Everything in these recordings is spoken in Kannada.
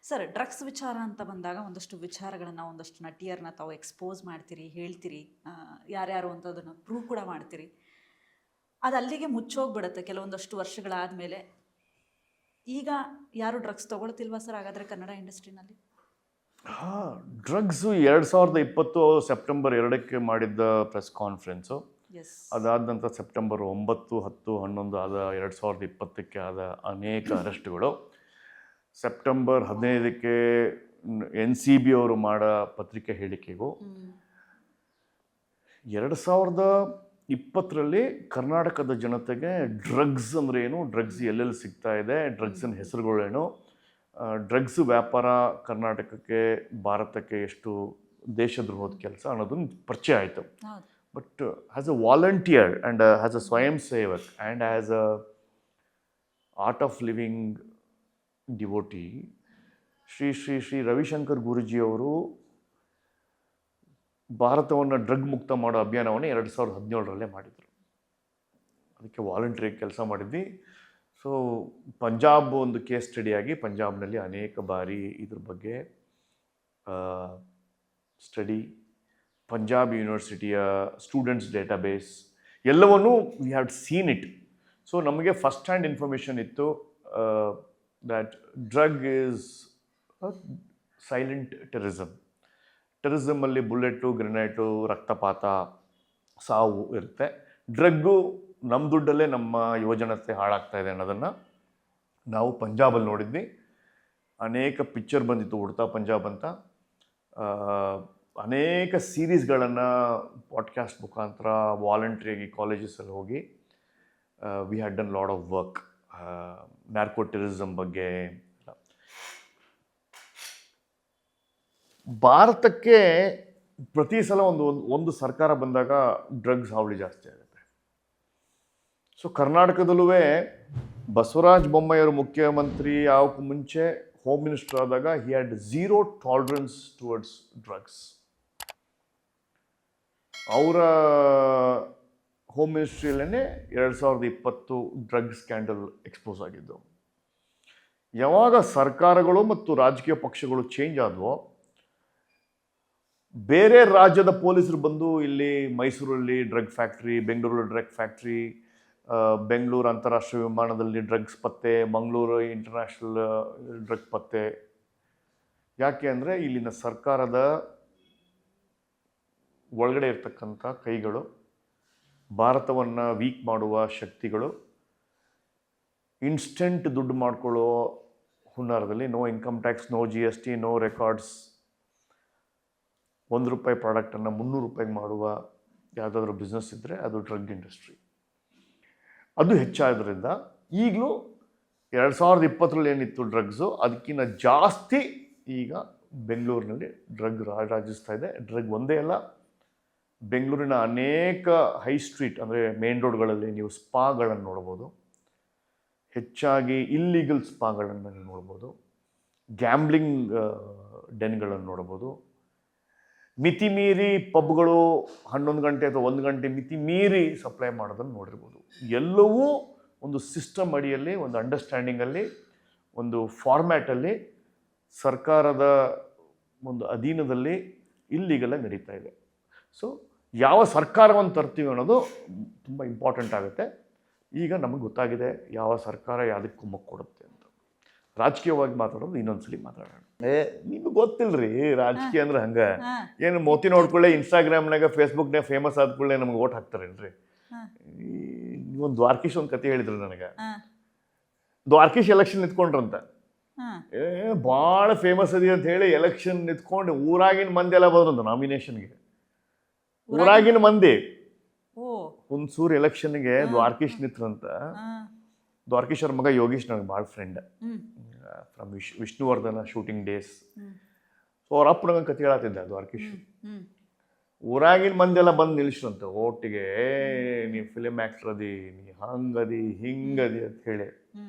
ಸರ್ ಡ್ರಗ್ಸ್ ವಿಚಾರ ಅಂತ ಬಂದಾಗ ಒಂದಷ್ಟು ವಿಚಾರಗಳನ್ನು ಒಂದಷ್ಟು ನಟಿಯರನ್ನ ತಾವು ಎಕ್ಸ್ಪೋಸ್ ಮಾಡ್ತೀರಿ, ಹೇಳ್ತೀರಿ, ಯಾರ್ಯಾರು ಅಂತ ಅದನ್ನು ಪ್ರೂವ್ ಕೂಡ ಮಾಡ್ತೀರಿ. ಅದು ಅಲ್ಲಿಗೆ ಮುಚ್ಚೋಗ್ಬಿಡುತ್ತೆ ಕೆಲವೊಂದಷ್ಟು ವರ್ಷಗಳಾದಮೇಲೆ. ಈಗ ಯಾರು ಡ್ರಗ್ಸ್ ತೊಗೊಳ್ತಿಲ್ವಾ ಸರ್ ಹಾಗಾದರೆ ಕನ್ನಡ ಇಂಡಸ್ಟ್ರಿನಲ್ಲಿ? ಡ್ರಗ್ಸು 2020 ಸೆಪ್ಟೆಂಬರ್ 2ಕ್ಕೆ ಮಾಡಿದ್ದ ಪ್ರೆಸ್ ಕಾನ್ಫರೆನ್ಸು, ಎಸ್. ಅದಾದ ನಂತರ ಸೆಪ್ಟೆಂಬರ್ 9, 10, 11 ಆದ 2020ಕ್ಕೆ ಆದ ಅನೇಕ ಅರೆಸ್ಟ್ಗಳು, ಸೆಪ್ಟೆಂಬರ್ 15ಕ್ಕೆ NCB ಅವರು ಮಾಡೋ ಪತ್ರಿಕೆ ಹೇಳಿಕೆಗೂ, 2020ರಲ್ಲಿ ಕರ್ನಾಟಕದ ಜನತೆಗೆ ಡ್ರಗ್ಸ್ ಅಂದರೆ ಏನು, ಡ್ರಗ್ಸ್ ಎಲ್ಲೆಲ್ಲಿ ಸಿಗ್ತಾ ಇದೆ, ಡ್ರಗ್ಸಿನ ಹೆಸರುಗಳೇನು, ಡ್ರಗ್ಸ್ ವ್ಯಾಪಾರ ಕರ್ನಾಟಕಕ್ಕೆ ಭಾರತಕ್ಕೆ ಎಷ್ಟು ದೇಶದ್ರೋಹದ ಕೆಲಸ ಅನ್ನೋದನ್ನು ಪರಿಚಯ ಆಯಿತು. But as a volunteer and as a ಸ್ವಯಂ ಸೇವಕ್ and as a art of living devotee, Shri Ravishankar ಗುರೂಜಿಯವರು ಭಾರತವನ್ನು ಡ್ರಗ್ ಮುಕ್ತ ಮಾಡೋ ಅಭಿಯಾನವನ್ನು 2017ರಲ್ಲೇ ಮಾಡಿದರು. ಅದಕ್ಕೆ ವಾಲಂಟ್ರಿ ಕೆಲಸ ಮಾಡಿದ್ವಿ. ಸೊ ಪಂಜಾಬ್ ಒಂದು ಕೇಸ್ ಸ್ಟಡಿಯಾಗಿ ಪಂಜಾಬ್ನಲ್ಲಿ ಅನೇಕ ಬಾರಿ ಇದ್ರ ಬಗ್ಗೆ ಸ್ಟಡಿ, ಪಂಜಾಬ್ ಯೂನಿವರ್ಸಿಟಿಯ ಸ್ಟೂಡೆಂಟ್ಸ್ ಡೇಟಾಬೇಸ್ ಎಲ್ಲವನ್ನೂ we have seen it. So ನಮಗೆ ಫಸ್ಟ್ ಹ್ಯಾಂಡ್ ಇನ್ಫಾರ್ಮೇಷನ್ ಇತ್ತು ದ್ಯಾಟ್ ಡ್ರಗ್ ಈಸ್ ಸೈಲೆಂಟ್ ಟೆರರಿಸಮಲ್ಲಿ ಬುಲೆಟು, ಗ್ರೆನೇಟು, ರಕ್ತಪಾತ, ಸಾವು ಇರುತ್ತೆ. ಡ್ರಗ್ಗು ನಮ್ಮ ದುಡ್ಡಲ್ಲೇ ನಮ್ಮ ಯುವಜನತೆ ಹಾಳಾಗ್ತಾ ಇದೆ ಅನ್ನೋದನ್ನು ನಾವು ಪಂಜಾಬಲ್ಲಿ ನೋಡಿದ್ವಿ. ಅನೇಕ ಪಿಕ್ಚರ್ ಬಂದಿತ್ತು, ಉಡ್ತಾ ಪಂಜಾಬ್ ಅಂತ. ಅನೇಕ ಸೀರೀಸ್ಗಳನ್ನು ಪಾಡ್ಕಾಸ್ಟ್ ಮುಖಾಂತರ ವಾಲಂಟ್ರಿಯಾಗಿ ಕಾಲೇಜಸಲ್ಲಿ ಹೋಗಿ we had done lot of work narco terrorism ಬಗ್ಗೆ. ಭಾರತಕ್ಕೆ ಪ್ರತಿ ಸಲ ಒಂದು ಸರ್ಕಾರ ಬಂದಾಗ ಡ್ರಗ್ಸ್ ಹಾವಳಿ ಜಾಸ್ತಿ ಆಗುತ್ತೆ. ಸೊ ಕರ್ನಾಟಕದಲ್ಲೂ ಬಸವರಾಜ ಬೊಮ್ಮಾಯಿಯವರು ಮುಖ್ಯಮಂತ್ರಿ ಆಗೋಕ್ಕೂ ಮುಂಚೆ ಹೋಮ್ ಮಿನಿಸ್ಟರ್ ಆದಾಗ he had zero tolerance towards drugs. ಅವರ ಹೋಮ್ ಮಿನಿಸ್ಟ್ರಿಯಲ್ಲೇ 2020 ಡ್ರಗ್ ಸ್ಕ್ಯಾಂಡಲ್ ಎಕ್ಸ್ಪೋಸ್ ಆಗಿದ್ದು. ಯಾವಾಗ ಸರ್ಕಾರಗಳು ಮತ್ತು ರಾಜಕೀಯ ಪಕ್ಷಗಳು ಚೇಂಜ್ ಆದವೋ, ಬೇರೆ ರಾಜ್ಯದ ಪೊಲೀಸರು ಬಂದು ಇಲ್ಲಿ ಮೈಸೂರಲ್ಲಿ ಡ್ರಗ್ ಫ್ಯಾಕ್ಟ್ರಿ, ಬೆಂಗಳೂರಲ್ಲಿ ಡ್ರಗ್ ಫ್ಯಾಕ್ಟ್ರಿ, ಬೆಂಗಳೂರು ಅಂತಾರಾಷ್ಟ್ರೀಯ ವಿಮಾನದಲ್ಲಿ ಡ್ರಗ್ಸ್ ಪತ್ತೆ, ಮಂಗಳೂರು ಇಂಟರ್ನ್ಯಾಷನಲ್ ಡ್ರಗ್ ಪತ್ತೆ. ಯಾಕೆ ಅಂದರೆ ಇಲ್ಲಿನ ಸರ್ಕಾರದ ಒಳಗಡೆ ಇರ್ತಕ್ಕಂಥ ಕೈಗಳು, ಭಾರತವನ್ನು ವೀಕ್ ಮಾಡುವ ಶಕ್ತಿಗಳು, ಇನ್ಸ್ಟೆಂಟ್ ದುಡ್ಡು ಮಾಡ್ಕೊಳ್ಳೋ ಹುನ್ನಾರದಲ್ಲಿ no income tax, no GST, no records, ₹1 ಪ್ರಾಡಕ್ಟನ್ನು ₹300 ಮಾಡುವ ಯಾವುದಾದ್ರೂ ಬಿಸ್ನೆಸ್ ಇದ್ದರೆ ಅದು ಡ್ರಗ್ ಇಂಡಸ್ಟ್ರಿ. ಅದು ಹೆಚ್ಚಾದ್ರಿಂದ ಈಗಲೂ 2020ರಲ್ಲಿ ಏನಿತ್ತು ಡ್ರಗ್ಸು, ಅದಕ್ಕಿಂತ ಜಾಸ್ತಿ ಈಗ ಬೆಂಗಳೂರಿನಲ್ಲಿ ಡ್ರಗ್ ರಾಜಿಸ್ತಾ ಇದೆ. ಡ್ರಗ್ ಒಂದೇ ಅಲ್ಲ, ಬೆಂಗಳೂರಿನ ಅನೇಕ ಹೈ ಸ್ಟ್ರೀಟ್ ಅಂದರೆ ಮೇನ್ ರೋಡ್ಗಳಲ್ಲಿ ನೀವು ಸ್ಪಾಗಳನ್ನು ನೋಡ್ಬೋದು. ಹೆಚ್ಚಾಗಿ ಇಲ್ಲೀಗಲ್ ಸ್ಪಾಗಳನ್ನು ನೀವು ನೋಡ್ಬೋದು. ಗ್ಯಾಮ್ಲಿಂಗ್ ಡೆನ್ಗಳನ್ನು ನೋಡ್ಬೋದು. ಮಿತಿ ಮೀರಿ ಪಬ್ಗಳು 11 ಗಂಟೆ ಅಥವಾ 1 ಗಂಟೆ ಮಿತಿ ಮೀರಿ ಸಪ್ಲೈ ಮಾಡೋದನ್ನು ನೋಡಿರ್ಬೋದು. ಎಲ್ಲವೂ ಒಂದು ಸಿಸ್ಟಮ್ ಅಡಿಯಲ್ಲಿ, ಒಂದು ಅಂಡರ್ಸ್ಟ್ಯಾಂಡಿಂಗಲ್ಲಿ, ಒಂದು ಫಾರ್ಮ್ಯಾಟಲ್ಲಿ, ಸರ್ಕಾರದ ಒಂದು ಅಧೀನದಲ್ಲಿ ಇಲ್ಲಿಗೆಲ್ಲ ನಡೀತಾ ಇದೆ. ಸೊ ಯಾವ ಸರ್ಕಾರವನ್ನು ತರ್ತೀವಿ ಅನ್ನೋದು ತುಂಬ ಇಂಪಾರ್ಟೆಂಟ್ ಆಗುತ್ತೆ. ಈಗ ನಮಗೆ ಗೊತ್ತಾಗಿದೆ ಯಾವ ಸರ್ಕಾರ ಯಾವುದಕ್ಕೆ ಕುಮ್ಮಕ್ಕು ಕೊಡುತ್ತೆ ಅಂತ. ರಾಜಕೀಯವಾಗಿ ಮಾತಾಡೋದು ಇನ್ನೊಂದ್ಸಲಿ ಮಾತಾಡೋಣ. ನಿಮ್ಗೆ ಗೊತ್ತಿಲ್ಲರಿ ರಾಜಕೀಯ ಅಂದ್ರೆ ಹಂಗೆ. ಏನು ಮೋತಿ ನೋಡ್ಕೊಳ್ಳೆ ಇನ್ಸ್ಟಾಗ್ರಾಮ್ನಾಗ ಫೇಸ್ಬುಕ್ನಾಗ ಫೇಮಸ್ ಆದ್ಕೊಳ್ಳೆ ನಮ್ಗೆ ಓಟ್ ಹಾಕ್ತಾರೇನ್ರಿ? ನೀವೊಂದು ದ್ವಾರಕೀಶ್ ಒಂದು ಕತೆ ಹೇಳಿದ್ರು ನನಗೆ. ದ್ವಾರಕೀಶ್ ಎಲೆಕ್ಷನ್ ನಿಂತ್ಕೊಂಡ್ರಂತ, ಭಾಳ ಫೇಮಸ್ ಅದಿ ಅಂತ ಹೇಳಿ ಎಲೆಕ್ಷನ್ ನಿಂತ್ಕೊಂಡು ಊರಾಗಿನ ಮಂದಿ ಎಲ್ಲ ಬಂದ್ರಂತ ನಾಮಿನೇಷನ್ಗೆ. ಊರಾಗಿನ ಮಂದಿ ಹುಣಸೂರು ಎಲೆಕ್ಷನ್ಗೆ ದ್ವಾರಕೀಶ್ ನಿಂತ್ರಂತ. ದ್ವಾರಕೀಶ್ ಅವ್ರ ಮಗ ಯೋಗೀಶ್ ನನಗೆ ಭಾಳ friend from Vishnuvardhana shooting days. So ಅವ್ರ ಅಪ್ಪ ನಂಗೆ ಕತೆ ಹೇಳತ್ತಿದ್ದ ದ್ವಾರಕೀಶ್. ಊರಾಗಿನ ಮಂದಿ ಎಲ್ಲ ಬಂದು ನಿಲ್ಲಿಸ್ರಂತ ಓಟಿಗೆ, ನೀ ಫಿಲಿಮ್ ಆ್ಯಕ್ಟರ್ ಅದಿ, ನೀ ಹಂಗದಿ ಹಿಂಗದಿ ಅಂತ ಹೇಳಿ.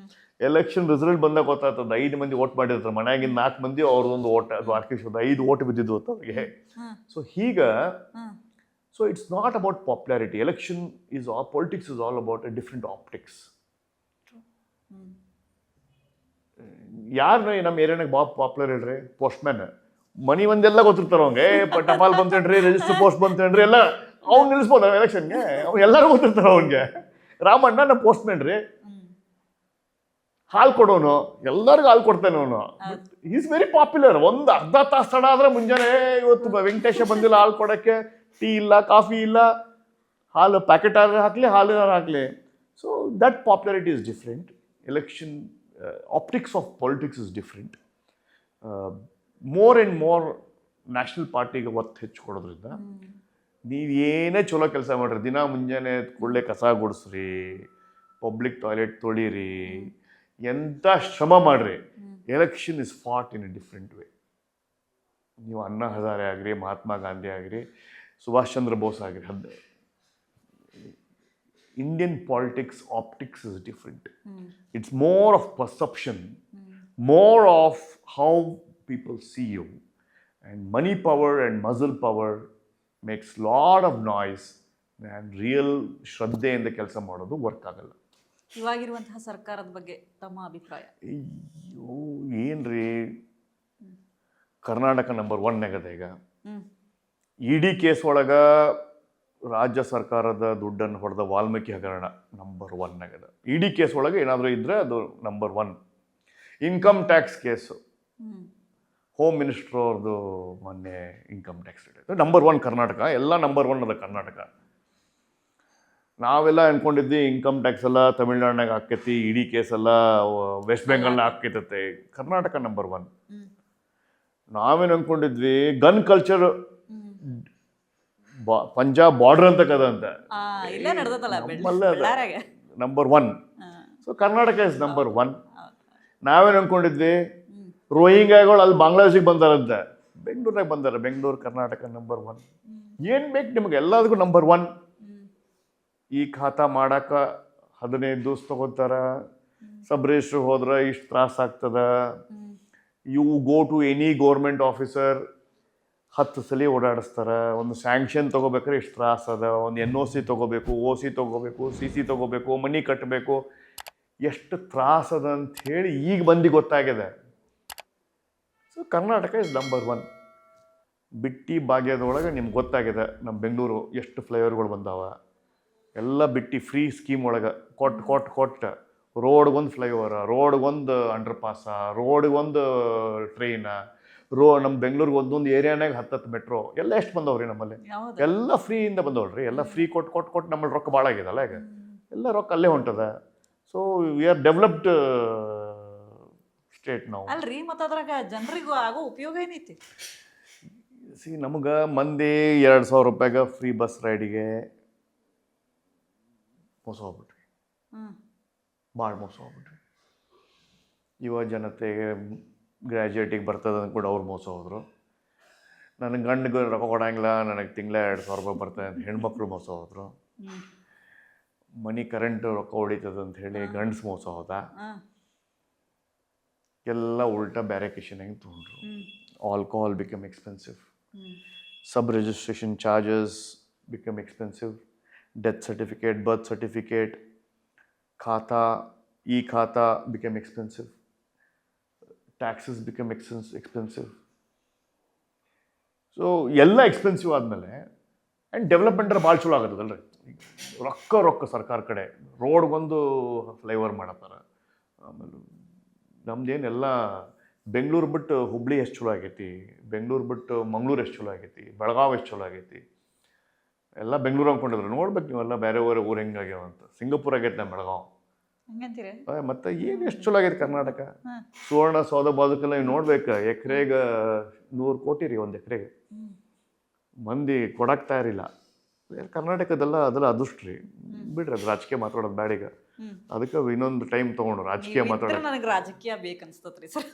ಎಲೆಕ್ಷನ್ ರಿಸಲ್ಟ್ ಬಂದಾಗ ಗೊತ್ತಾಗ್ತದ 5 ಮಂದಿ ಓಟ್ ಮಾಡಿರ್ತಾರೆ, ಮನ್ಯಾಗಿನ 4 ಮಂದಿ ಅವ್ರದ್ದೊಂದು ಓಟ್, ದ್ವಾರಕೀಶ್ 5 ಓಟ್ ಬಿದ್ದಿದ್ದು ಅಂತ ಅವ್ರಿಗೆ. ಸೊ ಹೀಗ so it's not about popularity. Election is politics is all about A different optics. ಯಾರು ನಮ್ಮ ಏರಿಯಾನಾಗ ಪಾಪ್ಯುಲರ್ ಹೇಳ್ರಿ? ಪೋಸ್ಟ್ಮ್ಯಾನ್. ಮನಿ ಒಂದೆಲ್ಲ ಗೊತ್ತಿರ್ತಾರ ಅವಂಗೆ. ಟಪಾಲ್ ಬಂತೇನ್ರಿ, ರಿಜಿಸ್ಟರ್ ಪೋಸ್ಟ್ ಬಂತೇನ್ರಿ, ಎಲ್ಲ ಅವ್ನು ನಿಲ್ಲಿಸ್ಬೋದು ಎಲೆಕ್ಷನ್ಗೆ. ಅವ್ನು ಎಲ್ಲರೂ ಗೊತ್ತಿರ್ತಾರ ಅವನ್ಗೆ. ರಾಮಣ್ಣ ನಮ್ಮ ಪೋಸ್ಟ್ಮ್ಯಾನ್ ರೀ, ಹಾಲು ಕೊಡೋನು, ಎಲ್ಲರಿಗೂ ಹಾಲು ಕೊಡ್ತಾನೆ ಅವನು. Is very popular. ಒಂದು ಅರ್ಧ ತಾಸು ತಡ ಆದ್ರೆ ಮುಂಜಾನೆ ಇವತ್ತು ವೆಂಕಟೇಶ ಬಂದಿಲ್ಲ ಹಾಲು ಕೊಡೋಕ್ಕೆ, ಟೀ ಇಲ್ಲ, ಕಾಫಿ ಇಲ್ಲ, ಹಾಲು ಪ್ಯಾಕೆಟ್ ಆದ್ರೆ ಹಾಕಲಿ, ಹಾಲು ಹಾಕಲಿ. So that popularity is different. Election optics of politics is different. More and more national ಪಾರ್ಟಿಗೆ ಒತ್ತು ಹೆಚ್ಚು ಕೊಡೋದ್ರಿಂದ ನೀವು ಏನೇ ಚಲೋ ಕೆಲಸ ಮಾಡಿರಿ, ದಿನ ಮುಂಜಾನೆ ಕೂಡಲೇ ಕಸ ಗುಡಿಸ್ರಿ, ಪಬ್ಲಿಕ್ ಟಾಯ್ಲೆಟ್ ತೊಳೀರಿ, ಎಂಥ ಶ್ರಮ ಮಾಡಿರಿ, election is fought in a different way. ನೀವು ಅಣ್ಣಾ ಹಜಾರೆ ಆಗಿರಿ, ಮಹಾತ್ಮ ಗಾಂಧಿ ಆಗಿರಿ, ಸುಭಾಷ್ ಚಂದ್ರ ಬೋಸ್ ಆಗಿರಿ, Indian politics optics is different. It's more of perception, more of how people see you. And money power and muscle power makes lot of noise, and real ಶ್ರದ್ಧೆಯಿಂದ ಕೆಲಸ ಮಾಡೋದು ವರ್ಕ್ ಆಗಲ್ಲ. ಇವಾಗಿರುವಂತಹ ಸರ್ಕಾರದ ಬಗ್ಗೆ ತಮ್ಮ ಅಭಿಪ್ರಾಯ? ಅಯ್ಯೋ ಏನ್ರಿ, ಕರ್ನಾಟಕ ನಂಬರ್ 1 ಆಗದ. ಈಗ ಇಡಿ ಕೇಸ್ ಒಳಗ ರಾಜ್ಯ ಸರ್ಕಾರದ ದುಡ್ಡನ್ನು ಹೊಡೆದ ವಾಲ್ಮೀಕಿ ಹಗರಣ ನಂಬರ್ 1 ಆಗದ. ಇಡಿ ಕೇಸ್ ಒಳಗೆ ಏನಾದರೂ ಇದ್ದರೆ ಅದು number 1. Income tax case, home minister ಅವ್ರದ್ದು ಮೊನ್ನೆ income tax rate number 1 Karnataka. ಎಲ್ಲ ನಂಬರ್ 1 ಅದ ಕರ್ನಾಟಕ. ನಾವೆಲ್ಲ ಅನ್ಕೊಂಡಿದ್ವಿ ಇನ್ಕಮ್ ಟ್ಯಾಕ್ಸ್ ಎಲ್ಲ ತಮಿಳ್ನಾಡಿನಾಗ ಆಕೈತಿ, ಇಡಿ ಕೇಸ್ ಎಲ್ಲ ವೆಸ್ಟ್ ಬೆಂಗಾಲ್ನಾಗ ಆಕೈತತೆ. ಕರ್ನಾಟಕ ನಂಬರ್ 1. ನಾವೇನು ಅನ್ಕೊಂಡಿದ್ವಿ ಗನ್ ಕಲ್ಚರ್ ಪಂಜಾಬ್ ಬಾರ್ಡರ್ ಅಂತ ಕದಂತ, number 1. So Karnataka is number 1. ನಾವೇನು ಅನ್ಕೊಂಡಿದ್ವಿ ರೋಹಿಂಗ್ಯಾಗಳು ಅಲ್ಲಿ ಬಾಂಗ್ಲಾದೇಶಿಗೆ ಬಂದಾರಂತೆ, ಬೆಂಗಳೂರಾಗ ಬಂದಾರ. ಬೆಂಗಳೂರು ಕರ್ನಾಟಕ ನಂಬರ್ 1. ಏನು ಬೇಕು ನಿಮ್ಗೆ? ಎಲ್ಲದಕ್ಕೂ ನಂಬರ್ 1. ಈ ಖಾತಾ ಮಾಡಾಕ 15 ದಿವಸ ತಗೋತಾರ, ಸಬ್ ರಿಜಿಸ್ಟ್ರ್ ಹೋದ್ರೆ ಇಷ್ಟು ತ್ರಾಸ ಆಗ್ತದ. You go to any government officer 10 ಸಲ ಓಡಾಡಿಸ್ತಾರೆ. ಒಂದು ಸ್ಯಾಂಕ್ಷನ್ ತೊಗೋಬೇಕಾದ್ರೆ ಇಷ್ಟು ತ್ರಾಸ ಅದ. ಒಂದು NOC ತೊಗೋಬೇಕು, OC ತೊಗೋಬೇಕು, CC ತೊಗೋಬೇಕು, ಮನಿ ಕಟ್ಟಬೇಕು, ಎಷ್ಟು ತ್ರಾಸ ಅದ ಅಂತ ಹೇಳಿ ಈಗ ಬಂದು ಗೊತ್ತಾಗಿದೆ. So Karnataka is number 1. ಬಿಟ್ಟಿ ಭಾಗ್ಯದೊಳಗೆ ನಿಮ್ಗೆ ಗೊತ್ತಾಗಿದೆ ನಮ್ಮ ಬೆಂಗಳೂರು ಎಷ್ಟು ಫ್ಲೈಓವರ್ಗಳು ಬಂದಾವ. ಎಲ್ಲ ಬಿಟ್ಟು ಫ್ರೀ ಸ್ಕೀಮ್ ಒಳಗೆ ಕೊಟ್ಟು ರೋಡ್ಗೊಂದು ಫ್ಲೈಓವರ, ರೋಡ್ಗೊಂದು ಅಂಡರ್ ಪಾಸ, ರೋಡ್ಗೊಂದು ಟ್ರೈನ, ನಮ್ಮ ಬೆಂಗಳೂರಿಗೆ ಒಂದೊಂದು ಏರಿಯಾನಾಗ 10 ಮೆಟ್ರೋ ಎಲ್ಲ ಎಷ್ಟು ಬಂದವ್ರಿ ನಮ್ಮಲ್ಲಿ. ಎಲ್ಲ ಫ್ರೀಯಿಂದ ಬಂದವ್ರಿ. ಎಲ್ಲ ಫ್ರೀ ಕೊಟ್ಟು ನಮ್ಮಲ್ಲಿ ರೊಕ್ಕ ಭಾಳ ಆಗಿದಲ್ಲ. ಈಗ ಎಲ್ಲ ರೊಕ್ಕ ಅಲ್ಲೇ ಹೊಂಟದ. So we are developed state ನಾವು. ಅಲ್ರಿ, ಮತ್ತು ಅದ್ರಾಗ ಜನರಿಗೂ ಆಗೋ ಉಪಯೋಗ ಏನೈತಿ? ನಮಗೆ ಮಂದಿ 2,000 ರೂಪಾಯಿಗೆ ಫ್ರೀ ಬಸ್ ರೈಡಿಗೆ ಮೋಸ ಹೋಗ್ಬಿಟ್ರಿ. ಭಾಳ ಮೋಸ ಹೋಗ್ಬಿಟ್ರಿ. ಯುವ ಜನತೆಗೆ ಗ್ರ್ಯಾಜುಯೇಟಿಗೆ ಬರ್ತದೆ ಅಂದ್ಕೊಂಡು ಅವ್ರು ಮೋಸ ಹೋದರು. ನನಗೆ ಗಂಡಿಗೆ ರೊಕ್ಕ ಕೊಡಂಗಿಲ್ಲ, ನನಗೆ ತಿಂಗಳ 2,000 ರೂಪಾಯಿ ಬರ್ತದೆ ಅಂತ ಹೆಣ್ಮಕ್ಳು ಮೋಸ ಹೋದರು. ಮನಿ ಕರೆಂಟ್ ರೊಕ್ಕ ಹೊಡಿತದೆ ಅಂತ ಹೇಳಿ ಗಂಡ್ಸ್ ಮೋಸ ಹೋದ. ಎಲ್ಲ ಉಲ್ಟಾ ಬೇರೆ ಕಿಶನಾಗಿ ತೊಗೊಂಡ್ರು. Alcohol become expensive, sub registration charges become expensive, death certificate, birth certificate, khata, ಈ khata become expensive, taxes become expensive. So ಎಲ್ಲ ಎಕ್ಸ್ಪೆನ್ಸಿವ್ ಆದಮೇಲೆ ಆ್ಯಂಡ್ ಡೆವಲಪ್ಮೆಂಟರ್ ಭಾಳ ಚಲೋ ಆಗತ್ತದಲ್ರಿ. ರೊಕ್ಕ ಸರ್ಕಾರ ಕಡೆ ರೋಡ್ಗೊಂದು ಫ್ಲೈಓವರ್ ಮಾಡತ್ತಾರ. ಆಮೇಲೆ ನಮ್ದೇನೆಲ್ಲ ಬೆಂಗಳೂರು ಬಿಟ್ಟು ಹುಬ್ಳಿ ಎಷ್ಟು ಚಲೋ ಆಗೈತಿ, ಬೆಂಗಳೂರು ಬಿಟ್ಟು ಮಂಗಳೂರು ಎಷ್ಟು ಚಲೋ ಆಗೈತಿ, ಬೆಳಗಾವಿ ಎಷ್ಟು ಚಲೋ ಆಗೈತಿ. ಎಲ್ಲ ಬೆಂಗಳೂರು ಅಂದ್ಕೊಂಡಿದ್ರು. ನೋಡ್ಬೇಕು ನೀವೆಲ್ಲ ಬೇರೆ ಊರು ಹೆಂಗಾಗ್ಯಾವ ಅಂತ. ಸಿಂಗಾಪುರ್ ಆಗೈತೆ ನಮ್ಮ ಬೆಳಗಾವ್. ಮತ್ತೆ ಏನು ಎಷ್ಟು ಚಲೋ ಆಗೈತೆ ಕರ್ನಾಟಕ. ಸುವರ್ಣ ಸೌಧ ಬಾಜುಕೆಲ್ಲ ನೀವು ನೋಡ್ಬೇಕು. ಎಕರೆಗೆ 100 ಕೋಟಿ ರೀ, 1 ಎಕರೆಗೆ. ಮಂದಿ ಕೊಡಕ್ಕೆ ತಯಾರಿಲ್ಲ. ಕರ್ನಾಟಕದೆಲ್ಲ ಅದೆಲ್ಲ ಅದೃಷ್ಟ ರೀ. ಬಿಡ್ರಿ, ಅದು ರಾಜಕೀಯ ಮಾತಾಡೋದು ಬ್ಯಾಡೀಗ. ಅದಕ್ಕೆ ಇನ್ನೊಂದು ಟೈಮ್ ತೊಗೊಂಡು ರಾಜಕೀಯ ಮಾತಾಡೋದು. ನನಗೆ ರಾಜಕೀಯ ಬೇಕನ್ಸ್ತತ್ರಿ ಸರ್.